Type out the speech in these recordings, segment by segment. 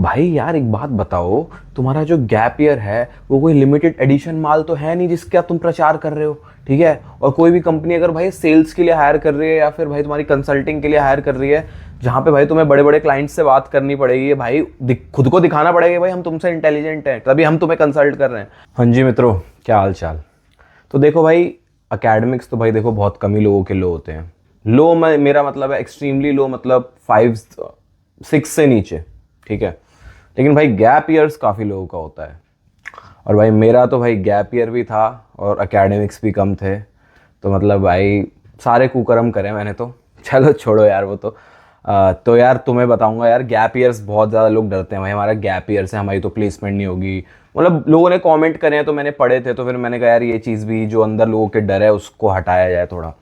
भाई यार एक बात बताओ, तुम्हारा जो गैप ईयर है वो कोई लिमिटेड एडिशन माल तो है नहीं जिसका तुम प्रचार कर रहे हो। ठीक है। और कोई भी कंपनी अगर भाई सेल्स के लिए हायर कर रही है या फिर भाई तुम्हारी कंसल्टिंग के लिए हायर कर रही है, जहां पे भाई तुम्हें बड़े बड़े क्लाइंट्स से बात करनी पड़ेगी भाई, खुद को दिखाना पड़ेगा भाई हम तुमसे इंटेलिजेंट हैं, तभी हम तुम्हें कंसल्ट कर रहे हैं। हाँ जी मित्रों, क्या हाल चाल। तो देखो भाई, अकेडमिक्स तो भाई देखो बहुत कम ही लोगों के लो होते हैं। लो में मेरा मतलब है एक्सट्रीमली लो, मतलब 5 6 से नीचे। ठीक है। लेकिन भाई गैप ईयर्स काफ़ी लोगों का होता है। और भाई मेरा तो भाई गैप ईयर भी था और एकेडमिक्स भी कम थे। तो मतलब भाई सारे कुकर्म करे मैंने तो। चलो छोड़ो यार वो तो। तो यार तुम्हें बताऊंगा यार, गैप ईयर्स बहुत ज़्यादा लोग डरते हैं भाई, हमारा गैप ईयर से हमारी तो प्लेसमेंट नहीं होगी। मतलब लोगों ने कमेंट करे हैं तो मैंने पढ़े थे, तो फिर मैंने कहा यार ये चीज़ भी जो अंदर लोगों के डर है उसको हटाया जाए थोड़ा।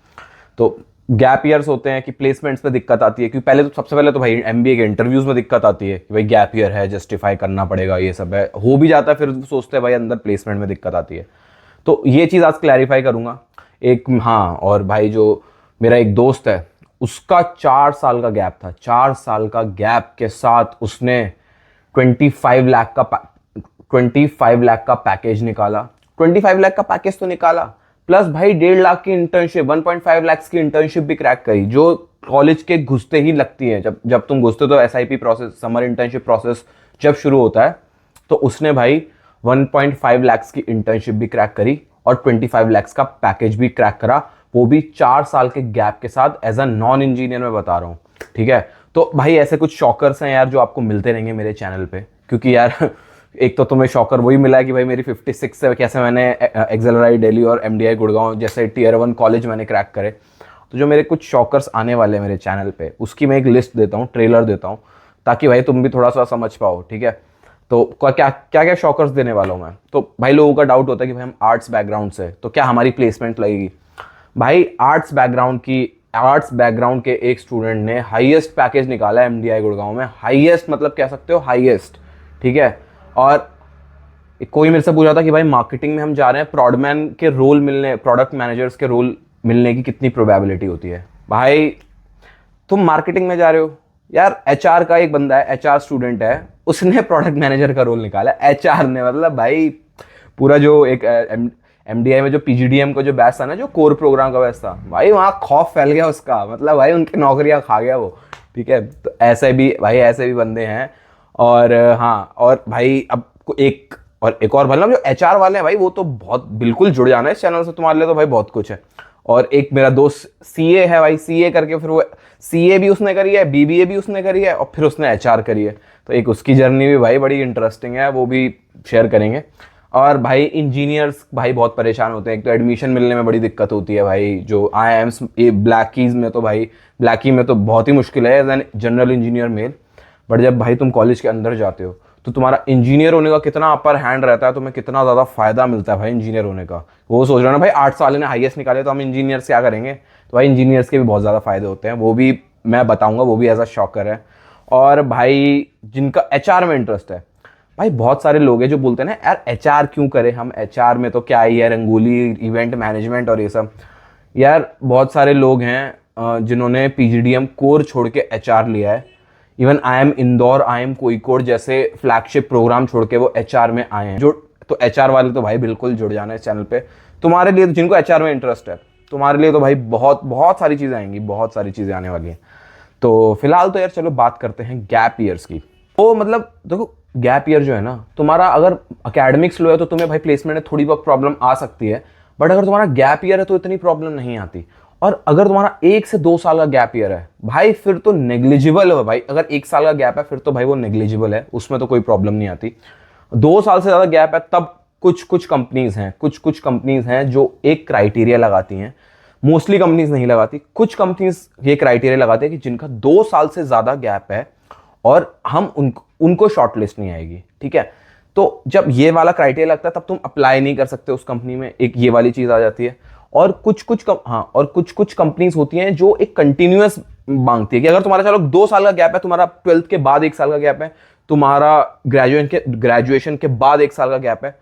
तो गैप ईयर्स होते हैं कि प्लेसमेंट्स पे दिक्कत आती है, क्योंकि पहले तो सबसे पहले तो भाई एमबीए के इंटरव्यूज में दिक्कत आती है कि भाई गैप ईयर है, जस्टिफाई करना पड़ेगा, ये सब है, हो भी जाता है, फिर सोचते हैं भाई अंदर प्लेसमेंट में दिक्कत आती है। तो ये चीज़ आज क्लैरिफाई करूंगा। एक हाँ, और भाई जो मेरा एक दोस्त है उसका 4 साल का गैप था, 4 साल का गैप के साथ उसने 25 लाख का 25 लाख का पैकेज निकाला। 25 लाख का पैकेज तो निकाला, प्लस भाई 1.5 लाख की इंटर्नशिप, 1.5 लाख की इंटर्नशिप भी क्रैक करी, जो कॉलेज के घुसते ही लगती है। जब जब तुम घुसते हो तो SIP process, summer internship process जब शुरू होता है, तो उसने भाई 1.5 लाख की इंटर्नशिप भी क्रैक करी और 25 लाख का पैकेज भी क्रैक करा, वो भी 4 साल के गैप के साथ, एज अ नॉन इंजीनियर मैं बता रहा हूँ। ठीक है। तो भाई ऐसे कुछ शॉकर्स हैं यार जो आपको मिलते रहेंगे मेरे चैनल पे, क्योंकि यार एक तो तुम्हें शॉकर वही मिला है कि भाई मेरी 56 से कैसे मैंने एक्सेलराई दिल्ली और एमडीआई गुड़गांव जैसे टियर 1 कॉलेज मैंने क्रैक करे। तो जो मेरे कुछ शॉकर्स आने वाले हैं मेरे चैनल पे, उसकी मैं एक लिस्ट देता हूँ, ट्रेलर देता हूँ, ताकि भाई तुम भी थोड़ा सा समझ पाओ। ठीक है। तो क्या क्या क्या शॉकर्स देने वाला हूँ मैं। तो भाई लोगों का डाउट होता है कि भाई हम आर्ट्स बैकग्राउंड से, तो क्या हमारी प्लेसमेंट लगेगी। भाई आर्ट्स बैकग्राउंड के एक स्टूडेंट ने हाईएस्ट पैकेज निकाला है एमडीआई गुड़गांव में, हाईएस्ट मतलब कह सकते हो हाईएस्ट। ठीक है। और कोई मेरे से पूछा था कि भाई मार्केटिंग में हम जा रहे हैं, प्रोडमैन के रोल मिलने, प्रोडक्ट मैनेजर्स के रोल मिलने की कितनी प्रोबेबिलिटी होती है। भाई तुम मार्केटिंग में जा रहे हो यार, एचआर का एक बंदा है, एचआर स्टूडेंट है, उसने प्रोडक्ट मैनेजर का रोल निकाला, एचआर ने। मतलब भाई पूरा जो एक एमडीआई में जो पीजीडीएम का जो बैच था ना, जो कोर प्रोग्राम का बैच था, भाई वहाँ खौफ फैल गया उसका, मतलब भाई उनकी नौकरियां खा गया वो। ठीक है। तो ऐसे भी भाई, ऐसे भी बंदे हैं। और हाँ, और भाई अब एक और मतलब जो एचआर वाले हैं भाई, वो तो बहुत बिल्कुल जुड़ जाना है इस चैनल से, तुम्हारे लिए तो भाई बहुत कुछ है। और एक मेरा दोस्त सीए है भाई, सीए करके फिर वो सीए भी उसने करी है, बीबीए भी उसने करी है, और फिर उसने एचआर करी है। तो एक उसकी जर्नी भी भाई बड़ी इंटरेस्टिंग है, वो भी शेयर करेंगे। और भाई इंजीनियर्स भाई बहुत परेशान होते हैं, एक तो एडमिशन मिलने में बड़ी दिक्कत होती है भाई, जो आईआईएम्स ये ब्लैकीज में तो भाई, ब्लैकी में तो बहुत ही मुश्किल है as an general engineer male. But जब भाई तुम कॉलेज के अंदर जाते हो तो तुम्हारा इंजीनियर होने का कितना अपर हैंड रहता है, तुम्हें कितना ज़्यादा फायदा मिलता है भाई इंजीनियर होने का। वो सोच रहे हो ना भाई, 8 साल ने हाईएस्ट निकाले तो हम इंजीनियर्स क्या करेंगे। तो भाई इंजीनियर्स के भी बहुत ज़्यादा फायदे होते हैं, वो भी मैं बताऊंगा, वो भी एज अ शॉकर है। और भाई जिनका एचआर में इंटरेस्ट है, भाई बहुत सारे लोग हैं जो बोलते हैं ना यार एचआर क्यों करें हम, एचआर में तो क्या ही है, रंगोली, इवेंट मैनेजमेंट और ये सब। यार बहुत सारे लोग हैं जिन्होंने पीजीडीएम कोर छोड़ के एचआर लिया है। Even I M Indore, I M Kozhikode जैसे फ्लैगशिप प्रोग्राम छोड़ के वो एचआर में आए हैं। जो तो एचआर वाले तो भाई बिल्कुल जुड़ जाना है इस चैनल पे। तुम्हारे लिए जिनको एचआर में इंटरेस्ट है, तुम्हारे लिए तो भाई बहुत बहुत सारी चीज़ें आएंगी, बहुत सारी चीज़ें आने वाली हैं। तो फिलहाल तो यार चलो बात करते हैं गैप ईयर्स की। तो मतलब देखो, गैप ईयर जो है ना, तुम्हारा अगर अकेडमिक्स लो है तो तुम्हें भाई प्लेसमेंट में थोड़ी बहुत प्रॉब्लम आ सकती है, बट अगर तुम्हारा गैप ईयर है तो इतनी प्रॉब्लम नहीं आती। और अगर तुम्हारा 1 से 2 साल का गैप ईयर है भाई, फिर तो नेग्लिजिबल है भाई। अगर 1 साल का गैप है फिर तो भाई वो नेग्लिजिबल है, उसमें तो कोई प्रॉब्लम नहीं आती। 2 साल से ज़्यादा गैप है तब कुछ कुछ कंपनीज हैं जो एक क्राइटेरिया लगाती हैं। मोस्टली कंपनीज नहीं लगाती, कुछ कंपनीज ये क्राइटेरिया लगाती है कि जिनका 2 साल से ज़्यादा गैप है और हम उनको शॉर्ट लिस्ट नहीं आएगी। ठीक है। तो जब ये वाला क्राइटेरिया लगता है तब तुम अप्लाई नहीं कर सकते उस कंपनी में, एक ये वाली चीज़ आ जाती है। और कुछ कुछ कंपनीज होती हैं जो एक कंटिन्यूअस मांगती है कि अगर तुम्हारा चलो 2 साल का गैप है, तुम्हारा 12th के बाद 1 साल का गैप है, तुम्हारा ग्रेजुएशन के बाद 1 साल का गैप है,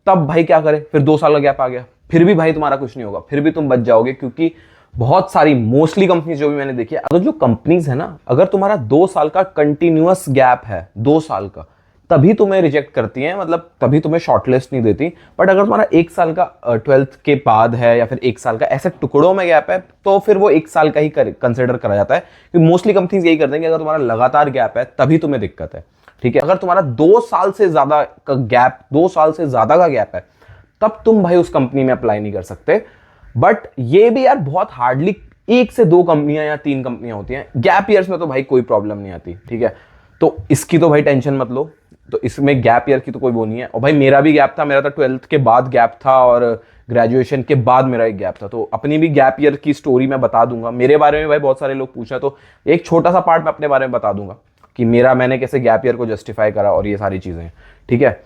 तब भाई क्या करें, फिर 2 साल का गैप आ गया, फिर भी भाई तुम्हारा कुछ नहीं होगा, फिर भी तुम बच जाओगे, क्योंकि बहुत सारी मोस्टली कंपनीज जो भी मैंने देखी है, अगर जो कंपनीज है ना, अगर तुम्हारा 2 साल का कंटिन्यूअस गैप है, 2 साल का, तभी तुम्हें रिजेक्ट करती हैं, मतलब तभी तुम्हें शॉर्टलिस्ट नहीं देती। बट अगर तुम्हारा 1 साल का 12th के बाद है या फिर 1 साल का ऐसे टुकड़ों में गैप है, तो फिर वो 1 साल का ही कंसिडर करा जाता है। क्योंकि मोस्टली कंपनीज यही करते हैं कि अगर तुम्हारा लगातार गैप है तभी तुम्हें दिक्कत है, ठीक है। अगर तुम्हारा 2 साल से ज्यादा का गैप, 2 साल से ज्यादा का गैप है, तब तुम भाई उस कंपनी में अप्लाई नहीं कर सकते। बट ये भी यार बहुत हार्डली 1 से 2 कंपनियां या 3 कंपनियां होती हैं। गैप ईयर्स में तो भाई कोई प्रॉब्लम नहीं आती, ठीक है। तो इसकी तो भाई टेंशन मत लो। तो इसमें गैप ईयर की तो कोई वो नहीं है। और भाई मेरा भी गैप था, मेरा तो 12th के बाद गैप था और ग्रेजुएशन के बाद मेरा एक गैप था। तो अपनी भी गैप ईयर की स्टोरी मैं बता दूंगा। मेरे बारे में भाई बहुत सारे लोग पूछा, तो एक छोटा सा पार्ट मैं अपने बारे में बता दूंगा कि मैंने कैसे गैप ईयर को जस्टिफाई करा और ये सारी चीजें, ठीक है।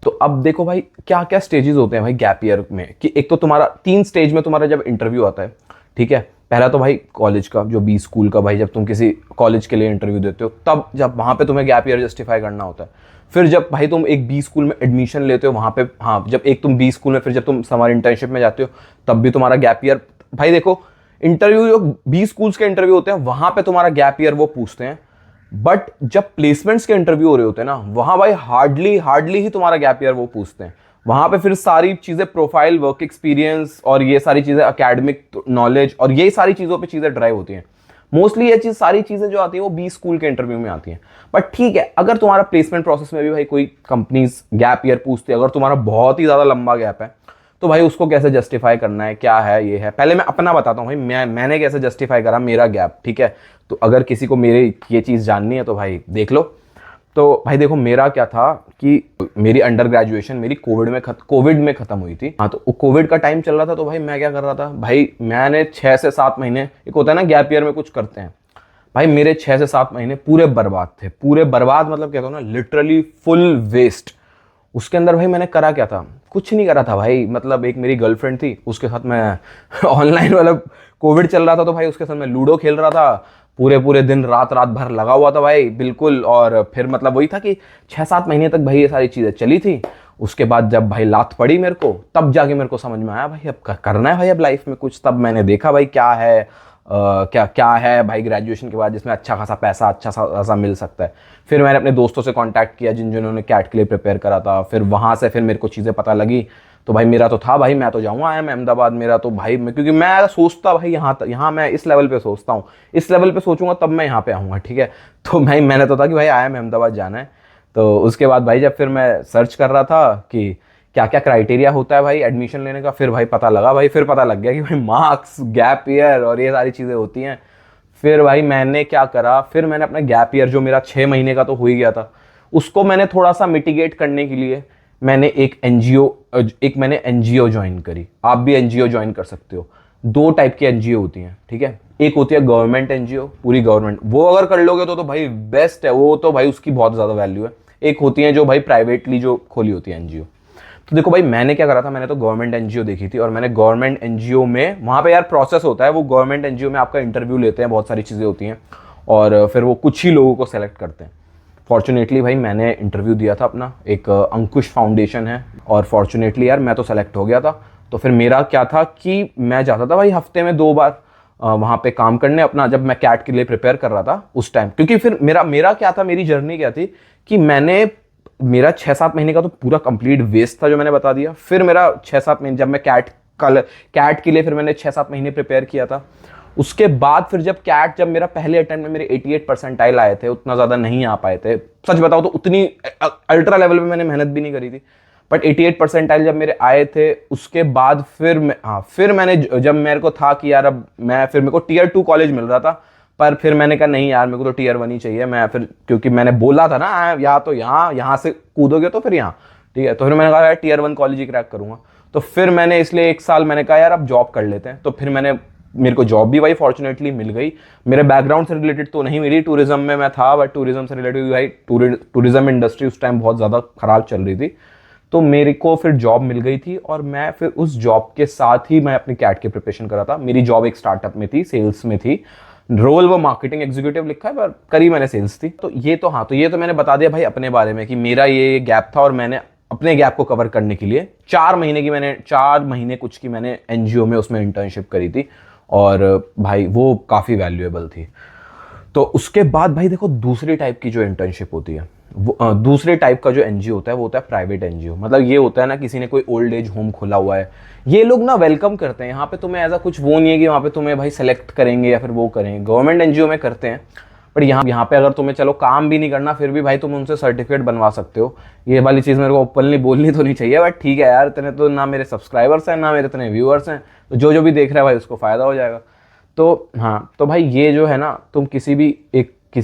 तो अब देखो भाई क्या क्या स्टेजेस होते हैं भाई गैप ईयर में, कि एक तो तुम्हारा 3 स्टेज में तुम्हारा जब इंटरव्यू आता है, ठीक है। पहला तो भाई कॉलेज का, जो बी स्कूल का, भाई जब तुम किसी कॉलेज के लिए इंटरव्यू देते हो, तब जब वहां पे तुम्हें गैप ईयर जस्टिफाई करना होता है। फिर जब भाई तुम एक बी स्कूल में एडमिशन लेते हो वहां पे, हाँ, जब एक तुम बी स्कूल में, फिर जब तुम समर इंटर्नशिप में जाते हो, तब भी तुम्हारा गैप ईयर। भाई देखो, इंटरव्यू जो बी स्कूल्स के इंटरव्यू होते हैं वहां पे तुम्हारा गैप ईयर वो पूछते हैं। बट जब प्लेसमेंट्स के इंटरव्यू हो रहे होते हैं ना, वहां भाई हार्डली हार्डली ही तुम्हारा गैप ईयर वो पूछते हैं। वहां पे फिर सारी चीजें, प्रोफाइल, वर्क एक्सपीरियंस और ये सारी चीजें, एकेडमिक नॉलेज और ये सारी चीजों पे चीजें ड्राइव होती हैं। मोस्टली ये चीज, सारी चीजें जो आती है वो बी स्कूल के इंटरव्यू में आती हैं। बट ठीक है, अगर तुम्हारा प्लेसमेंट प्रोसेस में भी भाई कोई कंपनीज गैप ईयर पूछती है, अगर तुम्हारा बहुत ही ज्यादा लंबा गैप है, तो भाई उसको कैसे जस्टिफाई करना है, क्या है, ये है। पहले मैं अपना बताता हूँ भाई, मैंने कैसे जस्टिफाई करा मेरा गैप, ठीक है। तो अगर किसी को मेरे ये चीज़ जाननी है तो भाई देख लो। तो भाई देखो, मेरा क्या था कि मेरी अंडर ग्रेजुएशन मेरी कोविड में खत्म हुई थी। हाँ, तो कोविड का टाइम चल रहा था। तो भाई मैं क्या कर रहा था भाई, मैंने 6 से 7 महीने, एक होता है ना गैप ईयर में कुछ करते हैं, भाई मेरे 6 से 7 महीने पूरे बर्बाद थे। पूरे बर्बाद मतलब कहता हूँ ना, लिटरली फुल वेस्ट। उसके अंदर भाई मैंने करा क्या था, कुछ नहीं करा था भाई। मतलब एक मेरी गर्लफ्रेंड थी, उसके साथ मैं ऑनलाइन, मतलब कोविड चल रहा था तो भाई उसके साथ मैं लूडो खेल रहा था। पूरे पूरे दिन रात रात भर लगा हुआ था भाई, बिल्कुल। और फिर मतलब वही था कि 6-7 महीने तक भाई ये सारी चीज़ें चली थी। उसके बाद जब भाई लात पड़ी मेरे को, तब जाके मेरे को समझ में आया भाई अब करना है भाई अब लाइफ में कुछ। तब मैंने देखा भाई क्या है, क्या क्या है भाई ग्रेजुएशन के बाद जिसमें अच्छा खासा पैसा, अच्छा खासा मिल सकता है। फिर मैंने अपने दोस्तों से कांटेक्ट किया जिन्होंने कैट के लिए प्रिपेयर करा था। फिर वहाँ से फिर मेरे को चीज़ें पता लगी। तो भाई मेरा तो था भाई, मैं तो जाऊँगा IIM अहमदाबाद। मेरा तो भाई, क्योंकि मैं सोचता भाई यहाँ मैं इस लेवल पे सोचता हूँ, इस लेवल पे सोचूंगा तब मैं यहाँ पे आऊँगा, ठीक है। तो भाई मैंने तो था कि भाई IIM अहमदाबाद जाना है। तो उसके बाद भाई जब फिर मैं सर्च कर रहा था कि क्या क्या क्राइटेरिया होता है भाई एडमिशन लेने का, फिर भाई पता लगा भाई, फिर पता लग गया कि भाई मार्क्स, गैप ईयर और ये सारी चीज़ें होती हैं। फिर भाई मैंने क्या करा, फिर मैंने अपना गैप ईयर जो मेरा 6 महीने का तो हो ही गया था, उसको मैंने थोड़ा सा मिटिगेट करने के लिए मैंने एक एनजीओ ज्वाइन करी। आप भी एनजीओ ज्वाइन कर सकते हो। 2 टाइप की एनजीओ होती हैं, ठीक है। एक होती है गवर्नमेंट एनजीओ, पूरी गवर्नमेंट, वो अगर कर लोगे तो भाई बेस्ट है, वो तो भाई उसकी बहुत ज़्यादा वैल्यू है। एक होती है जो भाई प्राइवेटली जो खोली होती है एनजीओ। तो देखो भाई मैंने क्या करा था, मैंने तो गवर्नमेंट एनजीओ देखी थी। और मैंने गवर्नमेंट एनजीओ में, वहाँ पे यार प्रोसेस होता है, वो गवर्नमेंट एनजीओ में आपका इंटरव्यू लेते हैं, बहुत सारी चीज़ें होती हैं और फिर वो कुछ ही लोगों को सेलेक्ट करते हैं। फॉर्चुनेटली भाई मैंने इंटरव्यू दिया था अपना, एक अंकुश फाउंडेशन है, और फॉर्चुनेटली यार मैं तो सेलेक्ट हो गया था। तो फिर मेरा क्या था कि मैं जाता था भाई हफ्ते में 2 बार वहाँ पे काम करने अपना, जब मैं कैट के लिए प्रिपेयर कर रहा था उस टाइम। क्योंकि फिर मेरा क्या था, मेरी जर्नी क्या थी कि मेरा 6-7 महीने का तो पूरा कंप्लीट वेस्ट था जो मैंने बता दिया। फिर मेरा 6-7 महीने, जब मैं कैट के लिए फिर मैंने 6-7 महीने प्रिपेयर किया था। उसके बाद फिर जब मेरा पहले अटेम्प्ट में मेरे 88 परसेंटाइल आए थे, उतना ज़्यादा नहीं आ पाए थे, सच बताओ तो उतनी अल्ट्रा लेवल पे मैंने मेहनत भी नहीं करी थी। बट 88 परसेंटाइल जब मेरे आए थे, उसके बाद फिर मैंने, जब मेरे को था कि यार अब मेरे को Tier 2 कॉलेज मिल रहा था, पर फिर मैंने कहा नहीं यार, मेरे को तो Tier 1 ही चाहिए। मैं फिर, क्योंकि मैंने बोला था ना, या तो यहाँ से कूदोगे तो फिर यहाँ, ठीक है। तो फिर मैंने कहा यार Tier 1 कॉलेज ही क्रैक करूंगा। तो फिर मैंने इसलिए 1 साल मैंने कहा यार अब जॉब कर लेते हैं। तो फिर मेरे को जॉब भी भाई फॉर्चुनेटली मिल गई। मेरे बैकग्राउंड से रिलेटेड तो नहीं मिली, टूरिज्म में मैं था, बट टूरिज्म से रिलेटेड भाई टूरिज्म इंडस्ट्री उस टाइम बहुत ज़्यादा खराब चल रही थी। तो मेरे को फिर जॉब मिल गई थी, और मैं फिर उस जॉब के साथ ही मैं अपनी कैट की प्रिपरेशन कर रहा था। मेरी जॉब एक स्टार्टअप में थी, सेल्स में थी। रोल वो मार्केटिंग एग्जीक्यूटिव लिखा है, पर करी मैंने सेल्स थी। तो ये तो मैंने बता दिया भाई अपने बारे में कि मेरा ये गैप था, और मैंने अपने गैप को कवर करने के लिए 4 महीने कुछ की मैंने एनजीओ में उसमें इंटर्नशिप करी थी। और भाई वो काफ़ी वैल्यूएबल थी। तो उसके बाद भाई देखो दूसरी टाइप की जो इंटर्नशिप होती है वो दूसरे टाइप का जो एनजीओ होता है वो होता है प्राइवेट एनजीओ। मतलब ये होता है ना, किसी ने कोई ओल्ड एज होम खोला हुआ है, ये लोग ना वेलकम करते हैं यहाँ पे तुम्हें। ऐसा कुछ वो नहीं है कि वहाँ पे तुम्हें भाई सेलेक्ट करेंगे या फिर वो करेंगे, गवर्नमेंट एनजीओ में करते हैं। बट यहाँ पे अगर तुम्हें चलो काम भी नहीं करना फिर भी भाई तुम उनसे सर्टिफिकेट बनवा सकते हो। ये वाली चीज़ मेरे को ओपनली बोलनी तो नहीं चाहिए, बट ठीक है यार, इतने तो ना मेरे सब्सक्राइबर्स हैं ना मेरे इतने व्यूअर्स हैं, तो जो जो भी देख रहा है भाई उसको फ़ायदा हो जाएगा। तो हाँ, तो भाई ये जो है ना, तुम किसी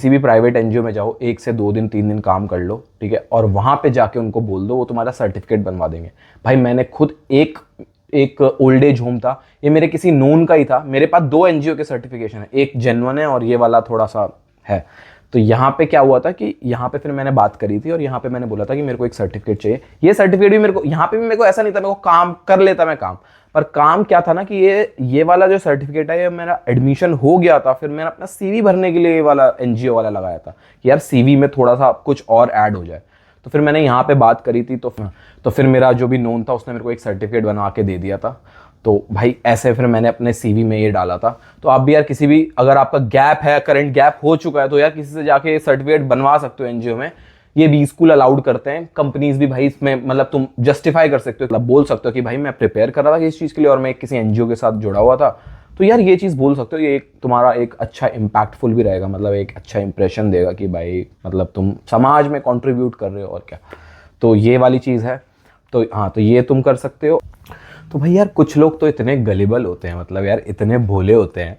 भी प्राइवेट एनजीओ में जाओ, 1 से 2 दिन 3 दिन काम कर लो, ठीक है, और वहाँ पे जाके उनको बोल दो, वो तुम्हारा सर्टिफिकेट बनवा देंगे। भाई मैंने खुद एक ओल्ड एज होम था, ये मेरे किसी नोन का ही था, मेरे पास 2 एनजीओ के सर्टिफिकेशन है, एक जेन्युइन है और ये वाला थोड़ा सा है। तो यहाँ पे क्या हुआ था कि यहाँ पे फिर मैंने बात करी थी और यहाँ पे मैंने बोला था कि मेरे को एक सर्टिफिकेट चाहिए। ये सर्टिफिकेट भी मेरे को यहाँ पे भी मेरे को ऐसा नहीं था, मेरे को काम कर लेता मैं काम, पर काम क्या था ना कि ये वाला जो सर्टिफिकेट है ये मेरा एडमिशन हो गया था, फिर मैंने अपना सीवी भरने के लिए ये वाला एनजीओ वाला लगाया था कि यार सीवी में थोड़ा सा कुछ और ऐड हो जाए। तो फिर मैंने यहाँ पे बात करी थी, तो फिर मेरा जो भी नोन था उसने मेरे को एक सर्टिफिकेट बनवा के दे दिया था। तो भाई ऐसे फिर मैंने अपने सीवी में ये डाला था। तो आप भी यार किसी भी, अगर आपका गैप है, करंट गैप हो चुका है, तो यार किसी से जाके सर्टिफिकेट बनवा सकते हो एनजीओ में। ये बी स्कूल अलाउड करते हैं, कंपनीज भी भाई इसमें, मतलब तुम जस्टिफाई कर सकते हो, मतलब बोल सकते हो कि भाई मैं प्रिपेयर कर रहा था इस चीज़ के लिए और मैं किसी एनजीओ के साथ जुड़ा हुआ था। तो यार ये चीज़ बोल सकते हो, ये एक तुम्हारा एक अच्छा इम्पैक्टफुल भी रहेगा, मतलब एक अच्छा इंप्रेशन देगा कि भाई मतलब तुम समाज में कॉन्ट्रीब्यूट कर रहे हो और क्या। तो ये वाली चीज़ है। तो हाँ, तो ये तुम कर सकते हो। तो भाई यार कुछ लोग तो इतने गलिबल होते हैं, मतलब यार इतने भोले होते हैं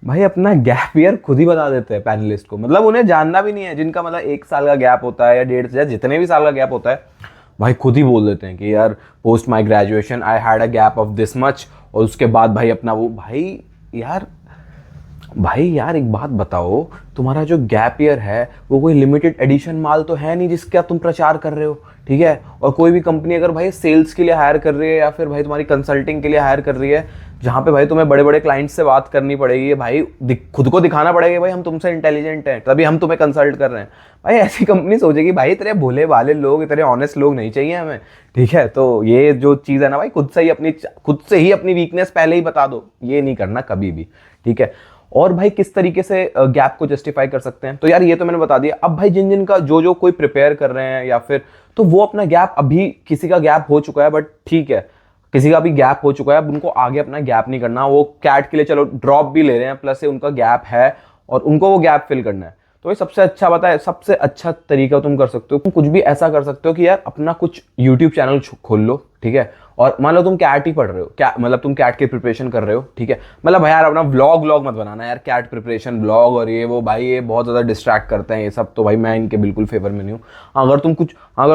भाई, अपना गैप ईयर खुद ही बता देते हैं पैनलिस्ट को। मतलब उन्हें जानना भी नहीं है, जिनका मतलब 1 साल का गैप होता है या 1.5 या जितने भी साल का गैप होता है, भाई खुद ही बोल देते हैं कि यार post my graduation I had a gap of this much, और उसके बाद भाई अपना वो भाई यार एक बात बताओ, तुम्हारा जो गैप ईयर है वो कोई लिमिटेड एडिशन माल तो है नहीं जिसका तुम प्रचार कर रहे हो, ठीक है। और कोई भी कंपनी अगर भाई सेल्स के लिए हायर कर रही है या फिर भाई तुम्हारी कंसल्टिंग के लिए हायर कर रही है, जहाँ पे भाई तुम्हें बड़े बड़े क्लाइंट्स से बात करनी पड़ेगी, भाई खुद को दिखाना पड़ेगा भाई हम तुमसे इंटेलिजेंट हैं तभी हम तुम्हें कंसल्ट कर रहे हैं, भाई ऐसी कंपनी सोचेगी भाई इतने भोले भाले लोग, इतने ऑनेस्ट लोग नहीं चाहिए हमें, ठीक है। तो ये जो चीज़ है ना भाई, खुद से ही अपनी वीकनेस पहले ही बता दो, ये नहीं करना कभी भी, ठीक है। और भाई किस तरीके से गैप को जस्टिफाई कर सकते हैं, तो यार ये तो मैंने बता दिया। अब भाई जिन का जो कोई प्रिपेयर कर रहे हैं या फिर, तो वो अपना गैप, अभी किसी का गैप हो चुका है बट ठीक है, किसी का भी गैप हो चुका है, अब उनको आगे अपना गैप नहीं करना, वो कैट के लिए चलो ड्रॉप भी ले रहे हैं, प्लस से उनका गैप है और उनको वो गैप फिल करना है। तो ये सबसे अच्छा बताए, सबसे अच्छा तरीका तुम कर सकते हो, तुम कुछ भी ऐसा कर सकते हो कि यार अपना कुछ यूट्यूब चैनल खोल लो, ठीक है। और मान लो तुम कैट ही पढ़ रहे हो, क्या मतलब तुम कैट की प्रिपरेशन कर रहे हो, ठीक है, मतलब भाई यार अपना व्लॉग मत बनाना यार, कैट प्रिपरेशन व्लॉग और ये वो, भाई ये बहुत ज़्यादा डिस्ट्रैक्ट करते हैं ये सब, तो भाई मैं इनके बिल्कुल फेवर में नहीं हूँ। अगर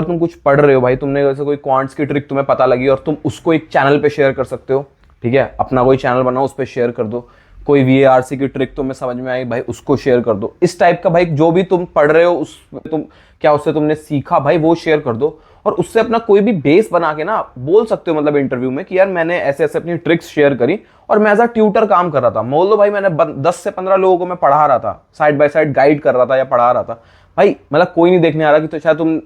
तुम कुछ पढ़ रहे हो भाई, तुमने जैसे कोई क्वांट्स की ट्रिक तुम्हें पता लगी और तुम उसको एक चैनल पे शेयर कर सकते हो, ठीक है, अपना कोई चैनल बनाओ उस पर शेयर कर दो। कोई VARC की ट्रिक तुम्हें समझ में आई भाई, उसको शेयर कर दो। इस टाइप का भाई जो भी तुम पढ़ रहे हो उससे तुमने सीखा भाई, वो शेयर कर दो। और उससे अपना कोई भी बेस बना के ना बोल सकते हो, मतलब इंटरव्यू में कि यार मैंने ऐसे ऐसे अपनी ट्रिक्स शेयर करी और मैं एज अ ट्यूटर काम कर रहा था, बोल दो भाई मैंने 10 से 15 लोगों को मैं पढ़ा रहा था, साइड बाय साइड गाइड कर रहा था या पढ़ा रहा था। भाई मतलब कोई नहीं देखने आ रहा कि, तो शायद तुम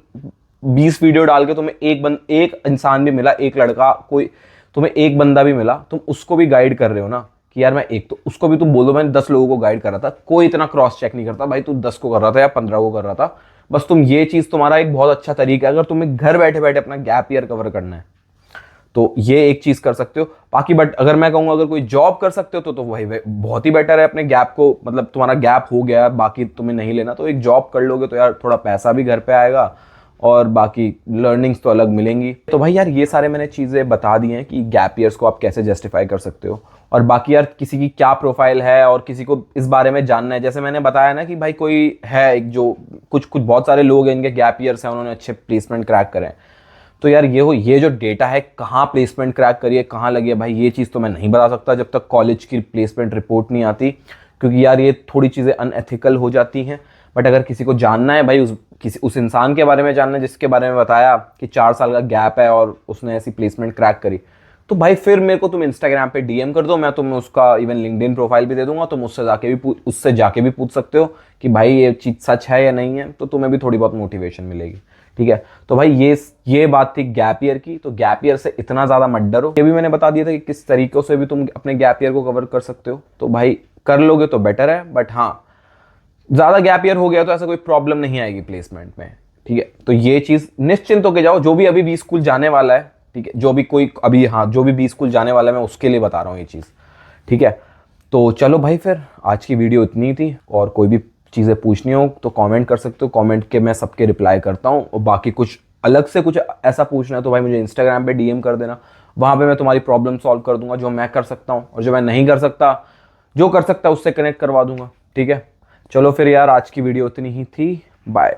20 वीडियो डाल के तुम्हें एक इंसान भी मिला, एक लड़का, कोई तुम्हें एक बंदा भी मिला, तुम उसको भी गाइड कर रहे हो ना कि यार मैं एक, तो उसको भी तुम बोलो मैंने 10 लोगों को गाइड कर रहा था, कोई इतना क्रॉस चेक नहीं करता भाई तू 10 को कर रहा था या 15 को कर रहा था। बस तुम ये चीज तुम्हारा एक बहुत अच्छा तरीका है अगर तुम्हें घर बैठे बैठे अपना गैप ईयर कवर करना है, तो ये एक चीज कर सकते हो। बाकी बट अगर मैं कहूँगा अगर कोई जॉब कर सकते हो तो वही बहुत ही बेटर है, अपने गैप को, मतलब तुम्हारा गैप हो गया बाकी तुम्हें नहीं लेना, तो एक जॉब कर लोगे तो यार थोड़ा पैसा भी घर पे आएगा और बाकी लर्निंग्स तो अलग मिलेंगी। तो भाई यार ये सारे मैंने चीज़ें बता दी हैं कि गैप ईयर्स को आप कैसे जस्टिफाई कर सकते हो। और बाकी यार किसी की क्या प्रोफाइल है और किसी को इस बारे में जानना है, जैसे मैंने बताया ना कि भाई कोई है एक जो कुछ बहुत सारे लोग हैं इनके गैप ईयर्स हैं, उन्होंने अच्छे प्लेसमेंट क्रैक करें, तो यार ये जो डेटा है कहाँ प्लेसमेंट क्रैक करी है, कहाँ लगी है, भाई ये चीज़ तो मैं नहीं बता सकता जब तक कॉलेज की प्लेसमेंट रिपोर्ट नहीं आती, क्योंकि यार ये थोड़ी चीज़ें अनएथिकल हो जाती हैं। बट अगर किसी को जानना है भाई, उस इंसान के बारे में जानना है जिसके बारे में बताया कि 4 साल का गैप है और उसने ऐसी प्लेसमेंट क्रैक करी, तो भाई फिर मेरे को तुम इंस्टाग्राम पे डीएम कर दो, मैं तुम्हें उसका इवन लिंक्डइन प्रोफाइल भी दे दूंगा, तुम उससे जाके भी पूछ सकते हो कि भाई ये चीज़ सच है या नहीं है, तो तुम्हें भी थोड़ी बहुत मोटिवेशन मिलेगी। ठीक है, तो भाई ये बात थी गैप ईयर की। तो गैप ईयर से इतना ज़्यादा मत डरो, ये भी मैंने बता दिया था कि किस तरीकों से भी तुम अपने गैप ईयर को कवर कर सकते हो। तो भाई कर लोगे तो बेटर है, बट हाँ ज़्यादा गैप ईयर हो गया तो ऐसा कोई प्रॉब्लम नहीं आएगी प्लेसमेंट में। ठीक है, तो ये चीज़ निश्चिंत होके जाओ। जो भी अभी बी स्कूल जाने वाला है, ठीक है, जो भी कोई अभी, हाँ जो भी बी स्कूल जाने वाला है, मैं उसके लिए बता रहा हूँ ये चीज़। ठीक है, तो चलो भाई फिर आज की वीडियो इतनी थी, और कोई भी चीज़ें पूछनी हो तो कमेंट कर सकते हो, कमेंट के मैं सबके रिप्लाई करता हूँ। और बाकी कुछ अलग से कुछ ऐसा पूछना है तो भाई मुझे इंस्टाग्राम पे डीएम कर देना, वहाँ पे मैं तुम्हारी प्रॉब्लम सॉल्व कर दूंगा, जो मैं कर सकता हूँ, और जो मैं नहीं कर सकता, जो कर सकता उससे कनेक्ट करवा दूंगा। ठीक है, चलो फिर यार आज की वीडियो इतनी ही थी, बाय।